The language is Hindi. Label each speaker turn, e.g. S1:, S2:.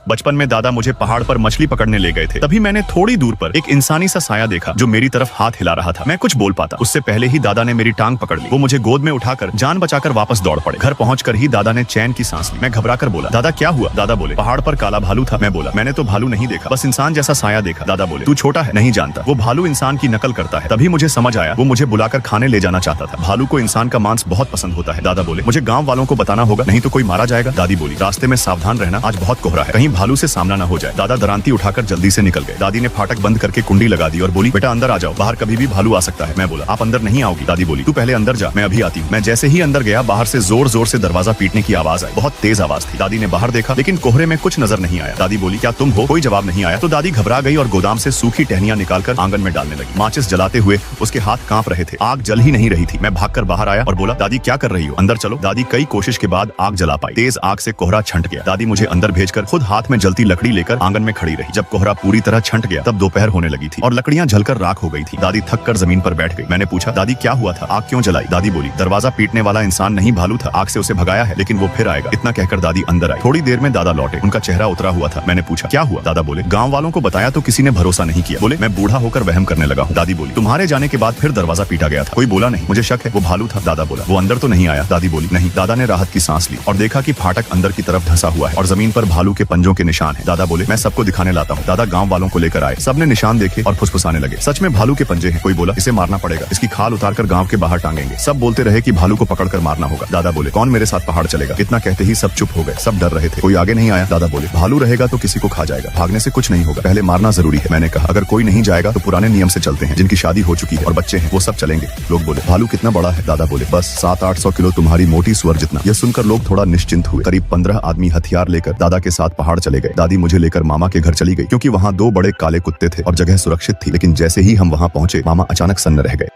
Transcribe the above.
S1: बचपन में दादा मुझे पहाड़ पर मछली पकड़ने ले गए थे। तभी मैंने थोड़ी दूर पर एक इंसानी सा साया देखा जो मेरी तरफ हाथ हिला रहा था। मैं कुछ बोल पाता उससे पहले ही दादा ने मेरी टांग पकड़ ली। वो मुझे गोद में उठाकर जान बचाकर वापस दौड़ पड़े। घर पहुंचकर ही दादा ने चैन की सांस ली। मैं घबराकर बोला, दादा क्या हुआ? दादा बोले, पहाड़ पर काला भालू था। मैं बोला, मैंने तो भालू नहीं देखा, बस इंसान जैसा साया देखा। दादा बोले, तू छोटा है, नहीं जानता, वो भालू इंसान की नकल करता है। तभी मुझे समझ आया वो मुझे बुलाकर खाने ले जाना चाहता था। भालू को इंसान का मांस बहुत पसंद होता है। दादा बोले, मुझे गाँव वालों को बताना होगा, नहीं तो कोई मारा जाएगा। दादी बोली, रास्ते में सावधान रहना, आज बहुत कोहरा है, कहीं भालू से सामना न हो जाए। दादा दरांती उठाकर जल्दी से निकल गए। दादी ने फाटक बंद करके कुंडी लगा दी और बोली, बेटा अंदर आ जाओ, बाहर कभी भी भालू आ सकता है। मैं बोला, आप अंदर नहीं आओगी। दादी बोली, तू पहले अंदर जा, मैं अभी आती हूँ। मैं जैसे ही अंदर गया, बाहर से जोर जोर से दरवाजा पीटने की आवाज आई। बहुत तेज आवाज थी। दादी ने बाहर देखा लेकिन कोहरे में कुछ नजर नहीं आया। दादी बोली, क्या तुम हो? कोई जवाब नहीं आया। तो दादी घबरा गई और गोदाम से सूखी टहनियां निकालकर आंगन में डालने लगी। माचिस जलाते हुए उसके हाथ कांप रहे थे। आग जल ही नहीं रही थी। मैं भागकर बाहर आया और बोला, दादी क्या कर रही हो? अंदर चलो। दादी कई कोशिश के बाद आग जला पाई। तेज आग से कोहरा छंट गया। दादी मुझे अंदर भेजकर खुद हाथ में जलती लकड़ी लेकर आंगन में खड़ी रही। जब कोहरा पूरी तरह छंट गया तब दोपहर होने लगी थी और लकड़ियां जलकर राख हो गई थी। दादी थक कर जमीन पर बैठ गई। मैंने पूछा, दादी क्या हुआ था? आग क्यों जलाई? दादी बोली, दरवाजा पीटने वाला इंसान नहीं भालू था, आग से उसे भगाया है, लेकिन वो फिर आएगा। इतना कहकर दादी अंदर आई। थोड़ी देर में दादा लौटे। उनका चेहरा उतरा हुआ था। मैंने पूछा, क्या हुआ? दादा बोले, गाँव वालों को बताया तो किसी ने भरोसा नहीं किया, बोले मैं बूढ़ा होकर वहम करने लगा हूँ। दादी बोली, तुम्हारे जाने के बाद फिर दरवाजा पीटा गया था, कोई बोला नहीं? मुझे शक है वो भालू था। दादा बोला, वो अंदर तो नहीं आया? दादी बोली, नहीं। दादा ने राहत की सांस ली और देखा कि फाटक अंदर की तरफ धंसा हुआ है और जमीन पर भालू के पंजों के निशान है। दादा बोले, मैं सबको दिखाने लाता हूँ। दादा गाँव वालों को लेकर आए। सबने निशान देखे और फुसफुसाने लगे। सच में भालू के पंजे हैं। कोई बोला, इसे मारना पड़ेगा, इसकी खाल उतारकर गाँव के बाहर टांगेंगे। सब बोलते रहे कि भालू को पकड़कर मारना होगा। दादा बोले, कौन मेरे साथ पहाड़ चलेगा? इतना कहते ही सब चुप हो गए। सब डर रहे थे, कोई आगे नहीं आया। दादा बोले, भालू रहेगा तो किसी को खा जाएगा, भागने से कुछ नहीं होगा, पहले मारना जरूरी है। मैंने कहा, अगर कोई नहीं जाएगा तो पुराने नियम से चलते हैं, जिनकी शादी हो चुकी है और बच्चे हैं वो सब चलेंगे। लोग बोले, भालू कितना बड़ा है? दादा बोले, बस 700-800 किलो तुम्हारी मोटी सुअर जितना। यह सुनकर लोग थोड़ा निश्चिंत हुए। करीब 15 आदमी हथियार लेकर दादा के साथ पहाड़ चले गए। दादी मुझे लेकर मामा के घर चली गई क्योंकि वहाँ 2 बड़े काले कुत्ते थे और जगह सुरक्षित थी। लेकिन जैसे ही हम वहाँ पहुंचे, मामा अचानक सन्न रह गए।